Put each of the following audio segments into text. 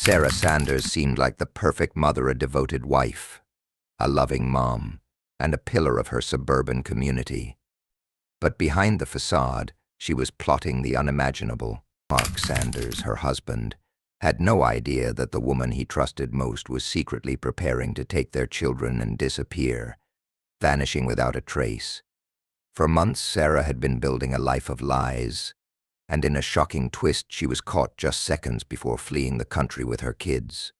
Sarah Sanders seemed like the perfect mother, a devoted wife, a loving mom, and a pillar of her suburban community. But behind the facade, she was plotting the unimaginable. Mark Sanders, her husband, had no idea that the woman he trusted most was secretly preparing to take their children and disappear, vanishing without a trace. For months, Sarah had been building a life of lies, and in a shocking twist, she was caught just seconds before fleeing the country with her kids.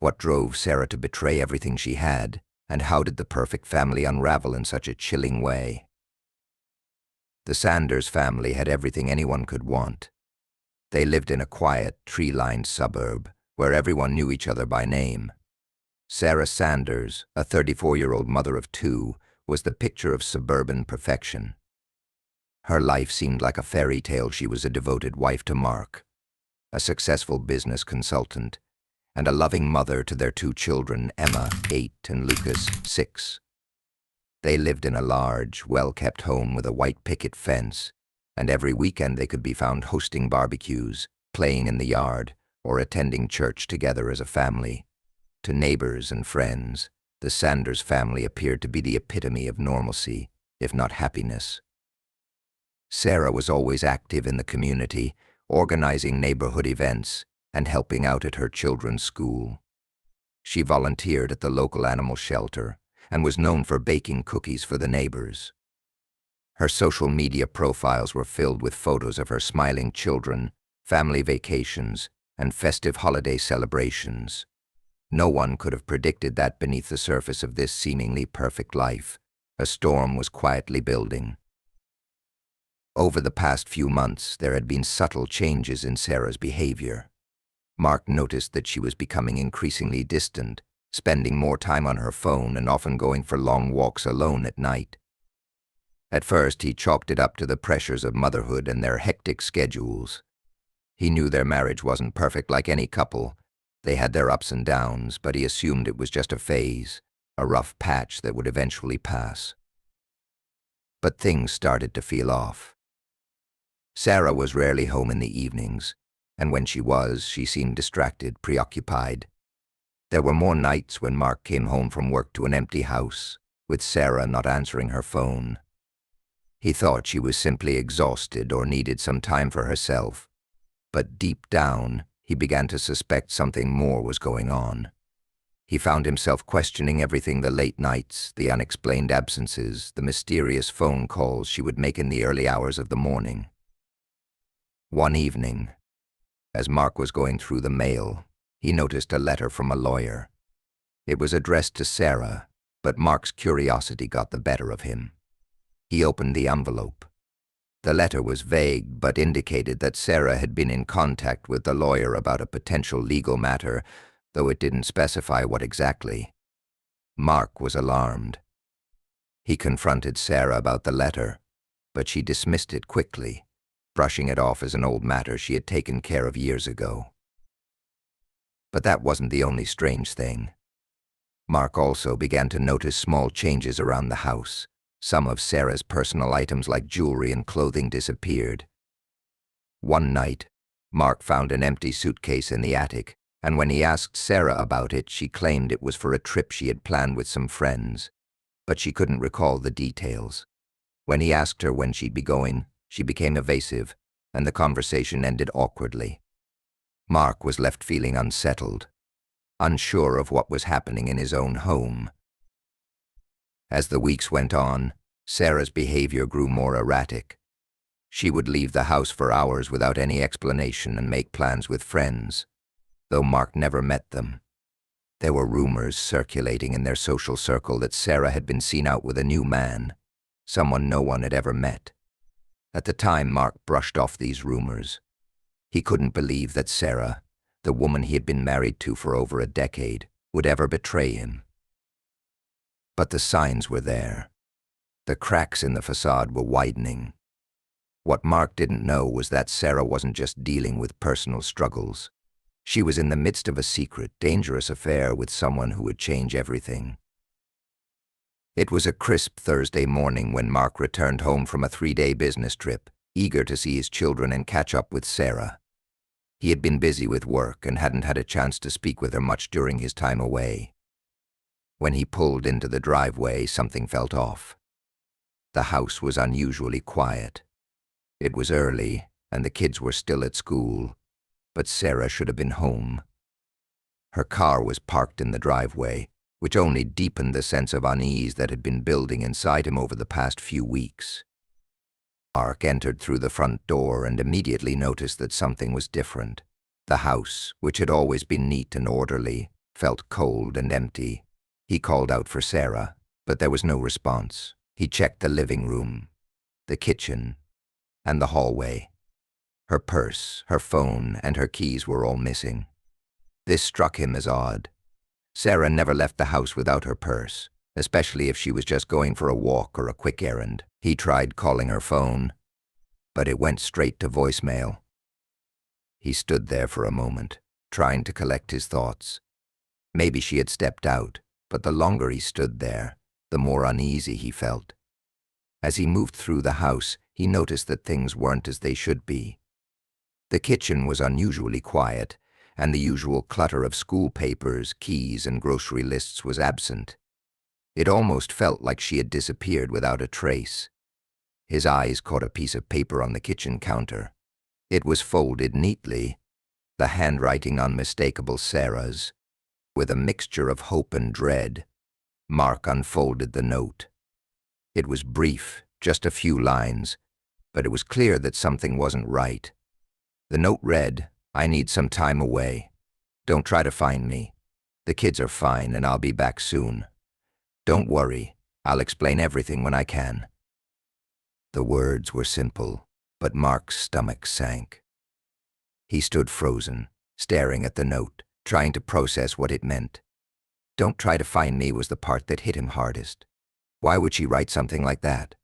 What drove Sarah to betray everything she had, and how did the perfect family unravel in such a chilling way? The Sanders family had everything anyone could want. They lived in a quiet, tree-lined suburb where everyone knew each other by name. Sarah Sanders, a 34-year-old mother of two, was the picture of suburban perfection. Her life seemed like a fairy tale. She was a devoted wife to Mark, a successful business consultant, and a loving mother to their two children, Emma, 8, and Lucas, 6. They lived in a large, well-kept home with a white picket fence, and every weekend they could be found hosting barbecues, playing in the yard, or attending church together as a family. To neighbors and friends, the Sanders family appeared to be the epitome of normalcy, if not happiness. Sarah was always active in the community, organizing neighborhood events and helping out at her children's school. She volunteered at the local animal shelter and was known for baking cookies for the neighbors. Her social media profiles were filled with photos of her smiling children, family vacations, and festive holiday celebrations. No one could have predicted that beneath the surface of this seemingly perfect life, a storm was quietly building. Over the past few months, there had been subtle changes in Sarah's behavior. Mark noticed that she was becoming increasingly distant, spending more time on her phone and often going for long walks alone at night. At first, he chalked it up to the pressures of motherhood and their hectic schedules. He knew their marriage wasn't perfect like any couple. They had their ups and downs, but he assumed it was just a phase, a rough patch that would eventually pass. But things started to feel off. Sarah was rarely home in the evenings, and when she was, she seemed distracted, preoccupied. There were more nights when Mark came home from work to an empty house, with Sarah not answering her phone. He thought she was simply exhausted or needed some time for herself, but deep down, he began to suspect something more was going on. He found himself questioning everything: the late nights, the unexplained absences, the mysterious phone calls she would make in the early hours of the morning. One evening, as Mark was going through the mail, he noticed a letter from a lawyer. It was addressed to Sarah, but Mark's curiosity got the better of him. He opened the envelope. The letter was vague, but indicated that Sarah had been in contact with the lawyer about a potential legal matter, though it didn't specify what exactly. Mark was alarmed. He confronted Sarah about the letter, but she dismissed it quickly, brushing it off as an old matter she had taken care of years ago. But that wasn't the only strange thing. Mark also began to notice small changes around the house. Some of Sarah's personal items like jewelry and clothing disappeared. One night, Mark found an empty suitcase in the attic, and when he asked Sarah about it, she claimed it was for a trip she had planned with some friends, but she couldn't recall the details. When he asked her when she'd be going, she became evasive, and the conversation ended awkwardly. Mark was left feeling unsettled, unsure of what was happening in his own home. As the weeks went on, Sarah's behavior grew more erratic. She would leave the house for hours without any explanation and make plans with friends, though Mark never met them. There were rumors circulating in their social circle that Sarah had been seen out with a new man, someone no one had ever met. At the time, Mark brushed off these rumors. He couldn't believe that Sarah, the woman he had been married to for over a decade, would ever betray him. But the signs were there. The cracks in the facade were widening. What Mark didn't know was that Sarah wasn't just dealing with personal struggles. She was in the midst of a secret, dangerous affair with someone who would change everything. It was a crisp Thursday morning when Mark returned home from a 3-day business trip, eager to see his children and catch up with Sarah. He had been busy with work and hadn't had a chance to speak with her much during his time away. When he pulled into the driveway, something felt off. The house was unusually quiet. It was early, and the kids were still at school, but Sarah should have been home. Her car was parked in the driveway, which only deepened the sense of unease that had been building inside him over the past few weeks. Mark entered through the front door and immediately noticed that something was different. The house, which had always been neat and orderly, felt cold and empty. He called out for Sarah, but there was no response. He checked the living room, the kitchen, and the hallway. Her purse, her phone, and her keys were all missing. This struck him as odd. Sarah never left the house without her purse, especially if she was just going for a walk or a quick errand. He tried calling her phone, but it went straight to voicemail. He stood there for a moment, trying to collect his thoughts. Maybe she had stepped out, but the longer he stood there, the more uneasy he felt. As he moved through the house, he noticed that things weren't as they should be. The kitchen was unusually quiet, and the usual clutter of school papers, keys, and grocery lists was absent. It almost felt like she had disappeared without a trace. His eyes caught a piece of paper on the kitchen counter. It was folded neatly, the handwriting unmistakable Sarah's. With a mixture of hope and dread, Mark unfolded the note. It was brief, just a few lines, but it was clear that something wasn't right. The note read, "I need some time away. Don't try to find me. The kids are fine and I'll be back soon. Don't worry, I'll explain everything when I can." The words were simple, but Mark's stomach sank. He stood frozen, staring at the note, trying to process what it meant. "Don't try to find me" was the part that hit him hardest. Why would she write something like that?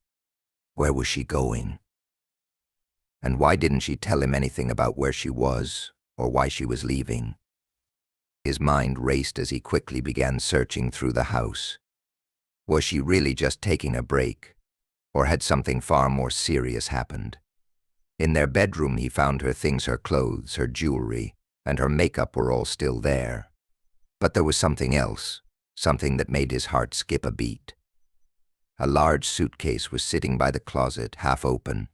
Where was she going? And why didn't she tell him anything about where she was, or why she was leaving? His mind raced as he quickly began searching through the house. Was she really just taking a break, or had something far more serious happened? In their bedroom he found her things, her clothes, her jewelry, and her makeup were all still there. But there was something else, something that made his heart skip a beat. A large suitcase was sitting by the closet, half open.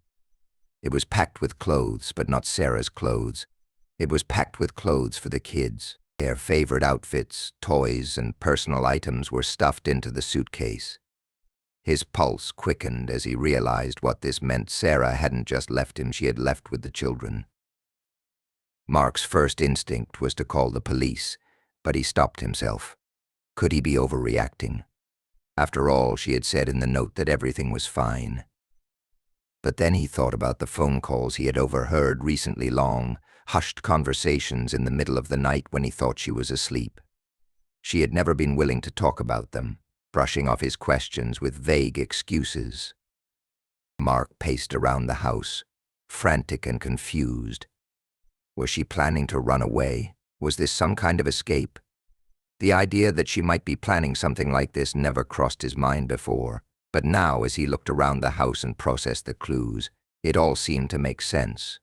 It was packed with clothes, but not Sarah's clothes. It was packed with clothes for the kids. Their favorite outfits, toys, and personal items were stuffed into the suitcase. His pulse quickened as he realized what this meant. Sarah hadn't just left him, she had left with the children. Mark's first instinct was to call the police, but he stopped himself. Could he be overreacting? After all, she had said in the note that everything was fine. But then he thought about the phone calls he had overheard recently, long, hushed conversations in the middle of the night when he thought she was asleep. She had never been willing to talk about them, brushing off his questions with vague excuses. Mark paced around the house, frantic and confused. Was she planning to run away? Was this some kind of escape? The idea that she might be planning something like this never crossed his mind before, but now as he looked around the house and processed the clues, it all seemed to make sense.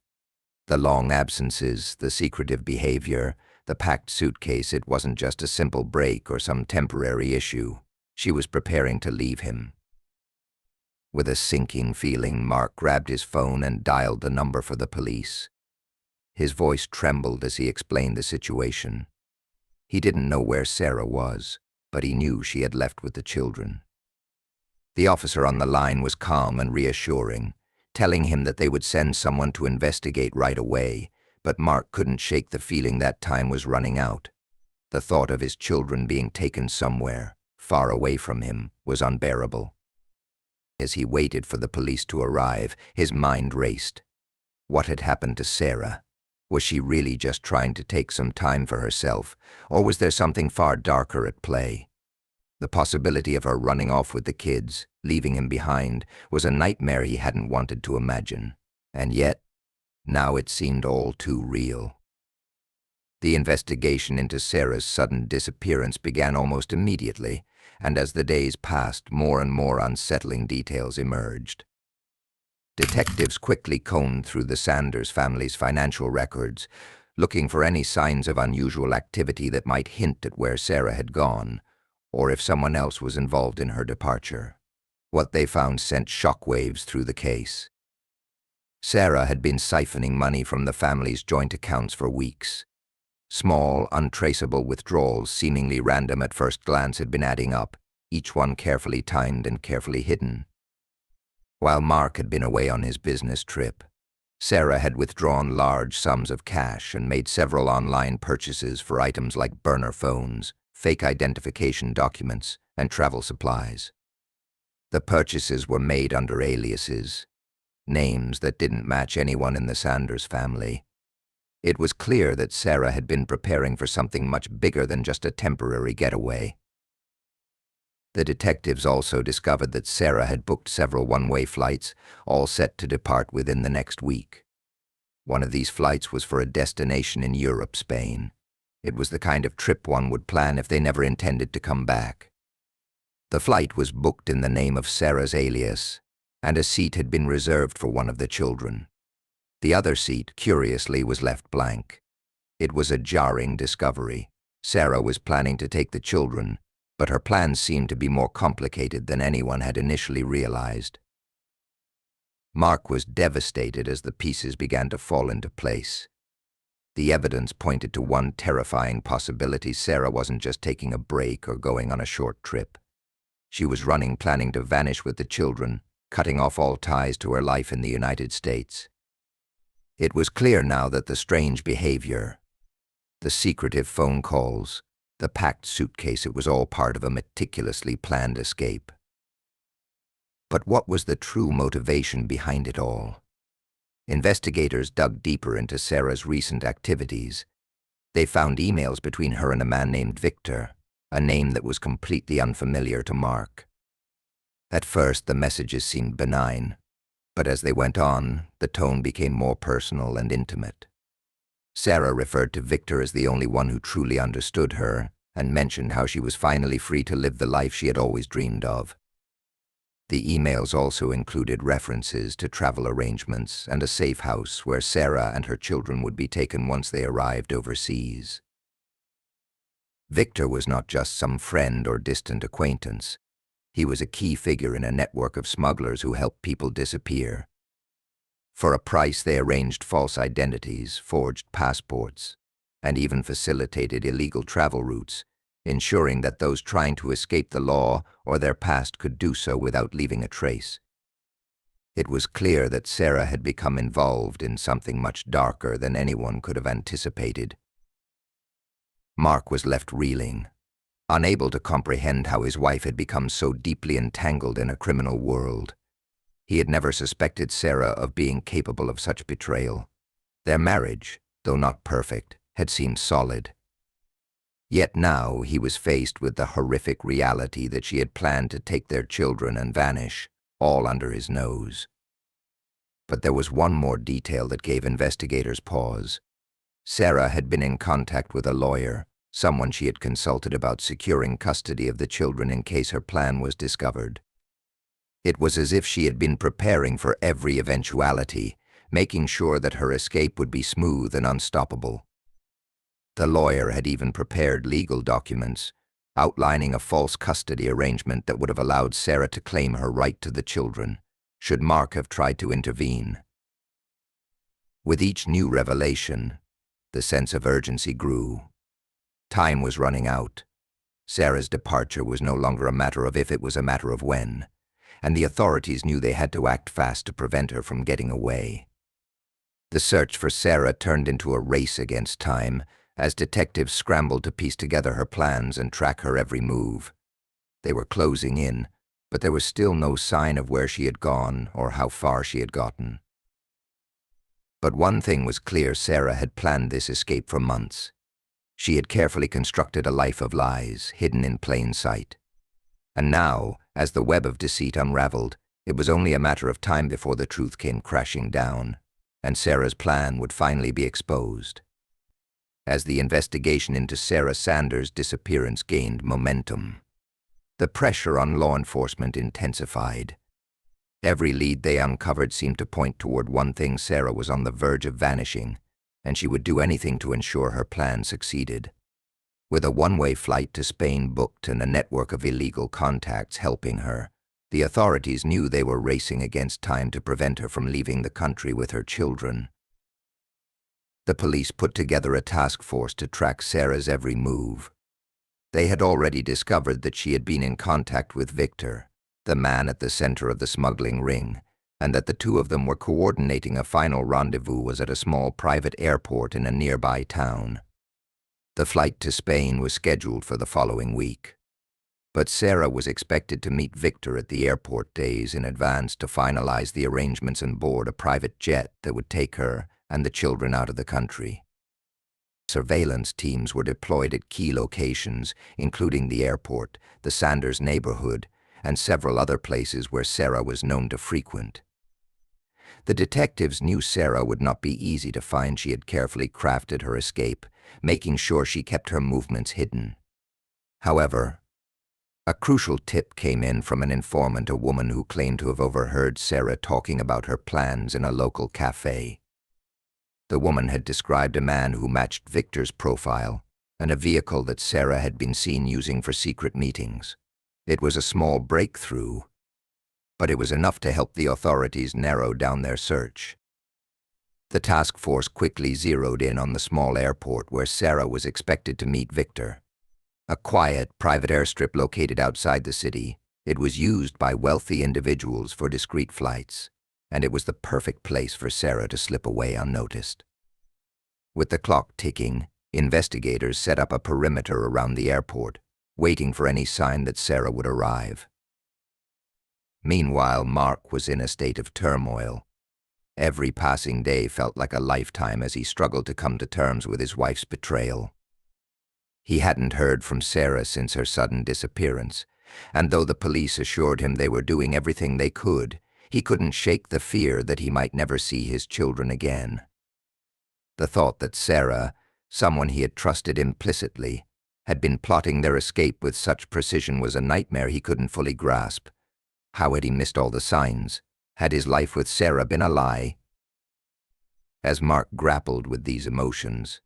The long absences, the secretive behavior, the packed suitcase, it wasn't just a simple break or some temporary issue. She was preparing to leave him. With a sinking feeling, Mark grabbed his phone and dialed the number for the police. His voice trembled as he explained the situation. He didn't know where Sarah was, but he knew she had left with the children. The officer on the line was calm and reassuring, telling him that they would send someone to investigate right away, but Mark couldn't shake the feeling that time was running out. The thought of his children being taken somewhere, far away from him, was unbearable. As he waited for the police to arrive, his mind raced. What had happened to Sarah? Was she really just trying to take some time for herself, or was there something far darker at play? The possibility of her running off with the kids, leaving him behind, was a nightmare he hadn't wanted to imagine. And yet, now it seemed all too real. The investigation into Sarah's sudden disappearance began almost immediately, and as the days passed, more and more unsettling details emerged. Detectives quickly combed through the Sanders family's financial records, looking for any signs of unusual activity that might hint at where Sarah had gone, or if someone else was involved in her departure. What they found sent shockwaves through the case. Sarah had been siphoning money from the family's joint accounts for weeks. Small, untraceable withdrawals, seemingly random at first glance, had been adding up, each one carefully timed and carefully hidden. While Mark had been away on his business trip, Sarah had withdrawn large sums of cash and made several online purchases for items like burner phones, fake identification documents, and travel supplies. The purchases were made under aliases, names that didn't match anyone in the Sanders family. It was clear that Sarah had been preparing for something much bigger than just a temporary getaway. The detectives also discovered that Sarah had booked several one-way flights, all set to depart within the next week. One of these flights was for a destination in Europe, Spain. It was the kind of trip one would plan if they never intended to come back. The flight was booked in the name of Sarah's alias, and a seat had been reserved for one of the children. The other seat, curiously, was left blank. It was a jarring discovery. Sarah was planning to take the children, but her plans seemed to be more complicated than anyone had initially realized. Mark was devastated as the pieces began to fall into place. The evidence pointed to one terrifying possibility: Sarah wasn't just taking a break or going on a short trip. She was planning to vanish with the children, cutting off all ties to her life in the United States. It was clear now that the strange behavior, the secretive phone calls, the packed suitcase, it was all part of a meticulously planned escape. But what was the true motivation behind it all? Investigators dug deeper into Sarah's recent activities. They found emails between her and a man named Victor, a name that was completely unfamiliar to Mark. At first, the messages seemed benign, but as they went on, the tone became more personal and intimate. Sarah referred to Victor as the only one who truly understood her, and mentioned how she was finally free to live the life she had always dreamed of. The emails also included references to travel arrangements and a safe house where Sarah and her children would be taken once they arrived overseas. Victor was not just some friend or distant acquaintance. He was a key figure in a network of smugglers who helped people disappear. For a price, they arranged false identities, forged passports, and even facilitated illegal travel routes, ensuring that those trying to escape the law or their past could do so without leaving a trace. It was clear that Sarah had become involved in something much darker than anyone could have anticipated. Mark was left reeling, unable to comprehend how his wife had become so deeply entangled in a criminal world. He had never suspected Sarah of being capable of such betrayal. Their marriage, though not perfect, had seemed solid. Yet now he was faced with the horrific reality that she had planned to take their children and vanish, all under his nose. But there was one more detail that gave investigators pause. Sarah had been in contact with a lawyer, someone she had consulted about securing custody of the children in case her plan was discovered. It was as if she had been preparing for every eventuality, making sure that her escape would be smooth and unstoppable. The lawyer had even prepared legal documents, outlining a false custody arrangement that would have allowed Sarah to claim her right to the children, should Mark have tried to intervene. With each new revelation, the sense of urgency grew. Time was running out. Sarah's departure was no longer a matter of if, it was a matter of when, and the authorities knew they had to act fast to prevent her from getting away. The search for Sarah turned into a race against time, as detectives scrambled to piece together her plans and track her every move. They were closing in, but there was still no sign of where she had gone or how far she had gotten. But one thing was clear: Sarah had planned this escape for months. She had carefully constructed a life of lies, hidden in plain sight. And now, as the web of deceit unraveled, it was only a matter of time before the truth came crashing down, and Sarah's plan would finally be exposed. As the investigation into Sarah Sanders' disappearance gained momentum, the pressure on law enforcement intensified. Every lead they uncovered seemed to point toward one thing: Sarah was on the verge of vanishing, and she would do anything to ensure her plan succeeded. With a one-way flight to Spain booked and a network of illegal contacts helping her, the authorities knew they were racing against time to prevent her from leaving the country with her children. The police put together a task force to track Sarah's every move. They had already discovered that she had been in contact with Victor, the man at the center of the smuggling ring, and that the two of them were coordinating a final rendezvous was at a small private airport in a nearby town. The flight to Spain was scheduled for the following week. But Sarah was expected to meet Victor at the airport days in advance to finalize the arrangements and board a private jet that would take her and the children out of the country. Surveillance teams were deployed at key locations, including the airport, the Sanders neighborhood, and several other places where Sarah was known to frequent. The detectives knew Sarah would not be easy to find. She had carefully crafted her escape, making sure she kept her movements hidden. However, a crucial tip came in from an informant, a woman who claimed to have overheard Sarah talking about her plans in a local cafe. The woman had described a man who matched Victor's profile and a vehicle that Sarah had been seen using for secret meetings. It was a small breakthrough, but it was enough to help the authorities narrow down their search. The task force quickly zeroed in on the small airport where Sarah was expected to meet Victor. A quiet, private airstrip located outside the city, it was used by wealthy individuals for discreet flights, and it was the perfect place for Sarah to slip away unnoticed. With the clock ticking, investigators set up a perimeter around the airport, waiting for any sign that Sarah would arrive. Meanwhile, Mark was in a state of turmoil. Every passing day felt like a lifetime as he struggled to come to terms with his wife's betrayal. He hadn't heard from Sarah since her sudden disappearance, and though the police assured him they were doing everything they could, he couldn't shake the fear that he might never see his children again. The thought that Sarah, someone he had trusted implicitly, had been plotting their escape with such precision was a nightmare he couldn't fully grasp. How had he missed all the signs? Had his life with Sarah been a lie? As Mark grappled with these emotions,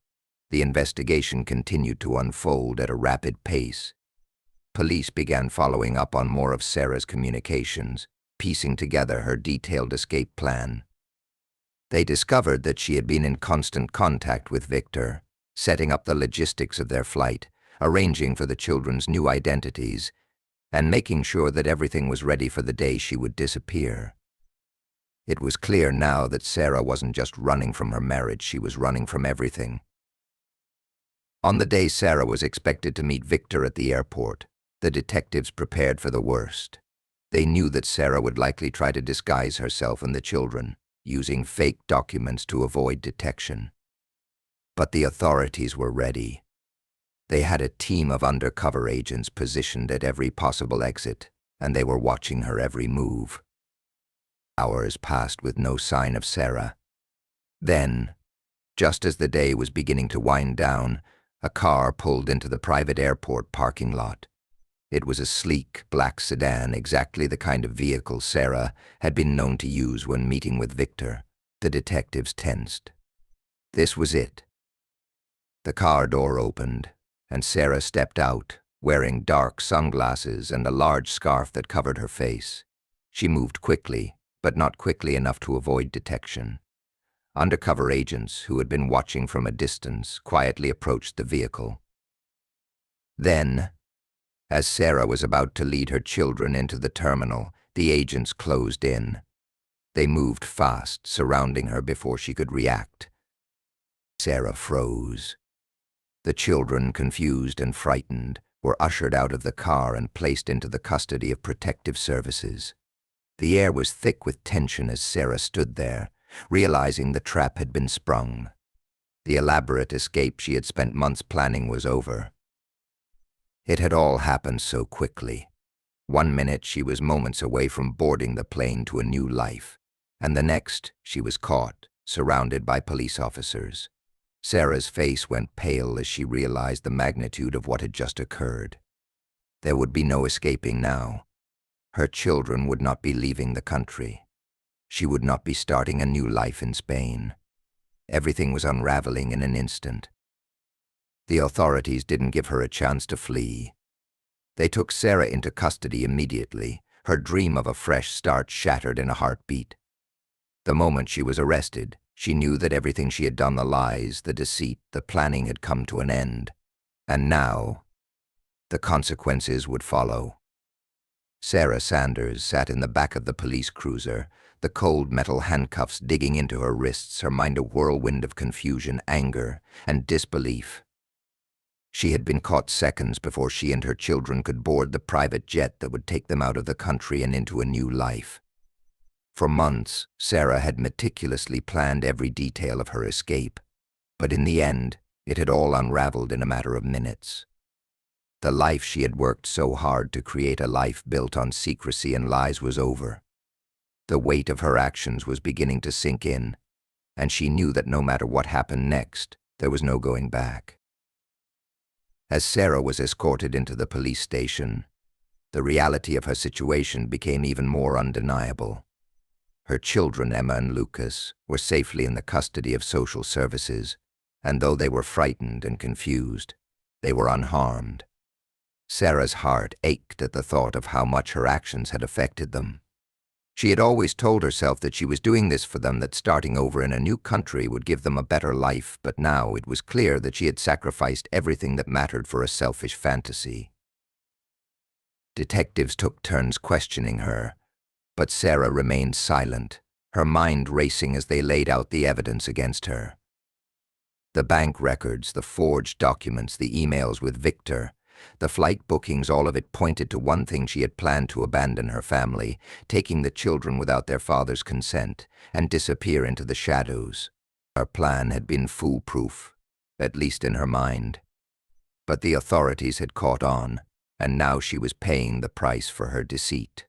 the investigation continued to unfold at a rapid pace. Police began following up on more of Sarah's communications, piecing together her detailed escape plan. They discovered that she had been in constant contact with Victor, setting up the logistics of their flight, arranging for the children's new identities, and making sure that everything was ready for the day she would disappear. It was clear now that Sarah wasn't just running from her marriage, she was running from everything. On the day Sarah was expected to meet Victor at the airport, the detectives prepared for the worst. They knew that Sarah would likely try to disguise herself and the children, using fake documents to avoid detection. But the authorities were ready. They had a team of undercover agents positioned at every possible exit, and they were watching her every move. Hours passed with no sign of Sarah. Then, just as the day was beginning to wind down, a car pulled into the private airport parking lot. It was a sleek, black sedan, exactly the kind of vehicle Sarah had been known to use when meeting with Victor. The detectives tensed. This was it. The car door opened, and Sarah stepped out, wearing dark sunglasses and a large scarf that covered her face. She moved quickly, but not quickly enough to avoid detection. Undercover agents, who had been watching from a distance, quietly approached the vehicle. Then, as Sarah was about to lead her children into the terminal, the agents closed in. They moved fast, surrounding her before she could react. Sarah froze. The children, confused and frightened, were ushered out of the car and placed into the custody of protective services. The air was thick with tension as Sarah stood there, realizing the trap had been sprung. The elaborate escape she had spent months planning was over. It had all happened so quickly. 1 minute she was moments away from boarding the plane to a new life, and the next she was caught, surrounded by police officers. Sarah's face went pale as she realized the magnitude of what had just occurred. There would be no escaping now. Her children would not be leaving the country. She would not be starting a new life in Spain. Everything was unraveling in an instant. The authorities didn't give her a chance to flee. They took Sarah into custody immediately, her dream of a fresh start shattered in a heartbeat. The moment she was arrested, she knew that everything she had done, the lies, the deceit, the planning, had come to an end. And now, the consequences would follow. Sarah Sanders sat in the back of the police cruiser, the cold metal handcuffs digging into her wrists, her mind a whirlwind of confusion, anger, and disbelief. She had been caught seconds before she and her children could board the private jet that would take them out of the country and into a new life. For months, Sarah had meticulously planned every detail of her escape, but in the end, it had all unraveled in a matter of minutes. The life she had worked so hard to create, a life built on secrecy and lies, was over. The weight of her actions was beginning to sink in, and she knew that no matter what happened next, there was no going back. As Sarah was escorted into the police station, the reality of her situation became even more undeniable. Her children, Emma and Lucas, were safely in the custody of social services, and though they were frightened and confused, they were unharmed. Sarah's heart ached at the thought of how much her actions had affected them. She had always told herself that she was doing this for them, that starting over in a new country would give them a better life, but now it was clear that she had sacrificed everything that mattered for a selfish fantasy. Detectives took turns questioning her, but Sarah remained silent, her mind racing as they laid out the evidence against her. The bank records, the forged documents, the emails with Victor, the flight bookings, all of it pointed to one thing: she had planned to abandon her family, taking the children without their father's consent, and disappear into the shadows. Her plan had been foolproof, at least in her mind. But the authorities had caught on, and now she was paying the price for her deceit.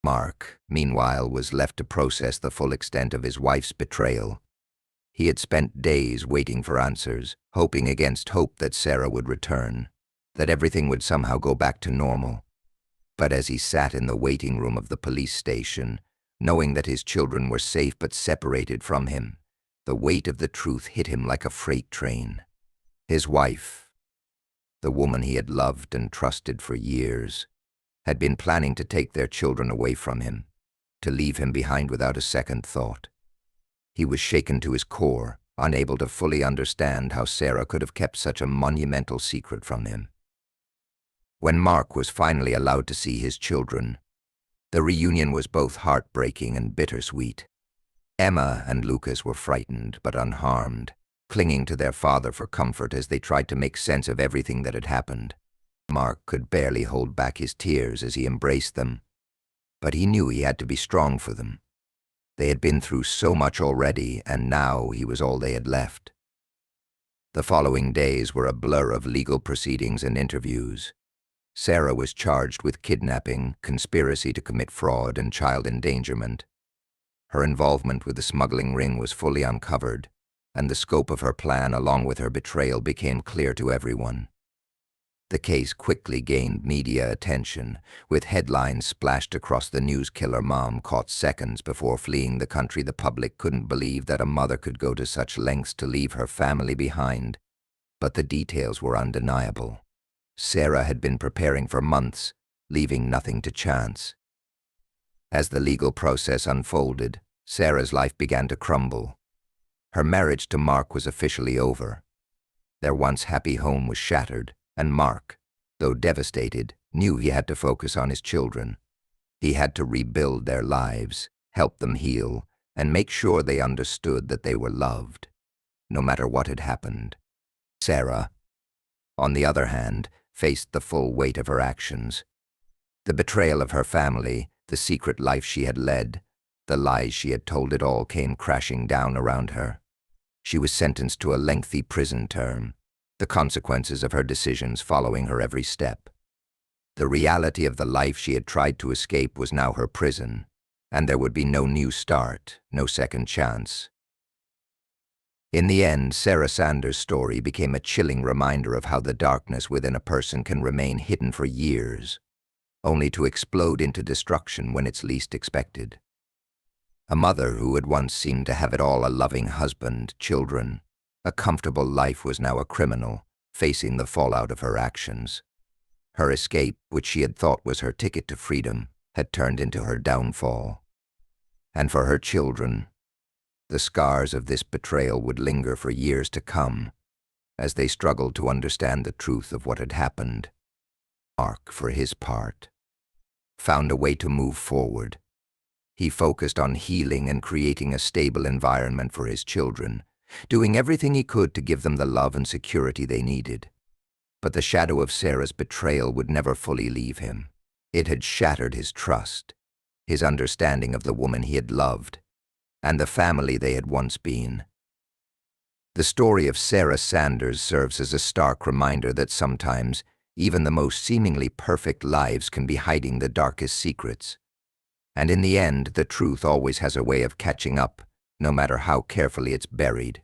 Mark, meanwhile, was left to process the full extent of his wife's betrayal. He had spent days waiting for answers, hoping against hope that Sarah would return, that everything would somehow go back to normal. But as he sat in the waiting room of the police station, knowing that his children were safe but separated from him, the weight of the truth hit him like a freight train. His wife, the woman he had loved and trusted for years, had been planning to take their children away from him, to leave him behind without a second thought. He was shaken to his core, unable to fully understand how Sarah could have kept such a monumental secret from him. When Mark was finally allowed to see his children, the reunion was both heartbreaking and bittersweet. Emma and Lucas were frightened but unharmed, clinging to their father for comfort as they tried to make sense of everything that had happened. Mark could barely hold back his tears as he embraced them, but he knew he had to be strong for them. They had been through so much already, and now he was all they had left. The following days were a blur of legal proceedings and interviews. Sarah was charged with kidnapping, conspiracy to commit fraud, and child endangerment. Her involvement with the smuggling ring was fully uncovered, and the scope of her plan, along with her betrayal, became clear to everyone. The case quickly gained media attention, with headlines splashed across the news: "Killer Mom Caught Seconds Before Fleeing the Country." The public couldn't believe that a mother could go to such lengths to leave her family behind, but the details were undeniable. Sarah had been preparing for months, leaving nothing to chance. As the legal process unfolded, Sarah's life began to crumble. Her marriage to Mark was officially over. Their once happy home was shattered, and Mark, though devastated, knew he had to focus on his children. He had to rebuild their lives, help them heal, and make sure they understood that they were loved, no matter what had happened. Sarah, on the other hand, faced the full weight of her actions. The betrayal of her family, the secret life she had led, the lies she had told, it all came crashing down around her. She was sentenced to a lengthy prison term, the consequences of her decisions following her every step. The reality of the life she had tried to escape was now her prison, and there would be no new start, no second chance. In the end, Sarah Sanders' story became a chilling reminder of how the darkness within a person can remain hidden for years, only to explode into destruction when it's least expected. A mother who had once seemed to have it all, a loving husband, children, a comfortable life, was now a criminal, facing the fallout of her actions. Her escape, which she had thought was her ticket to freedom, had turned into her downfall. And for her children, the scars of this betrayal would linger for years to come, as they struggled to understand the truth of what had happened. Mark, for his part, found a way to move forward. He focused on healing and creating a stable environment for his children, doing everything he could to give them the love and security they needed. But the shadow of Sarah's betrayal would never fully leave him. It had shattered his trust, his understanding of the woman he had loved, and the family they had once been. The story of Sarah Sanders serves as a stark reminder that sometimes even the most seemingly perfect lives can be hiding the darkest secrets. And in the end, the truth always has a way of catching up, no matter how carefully it's buried.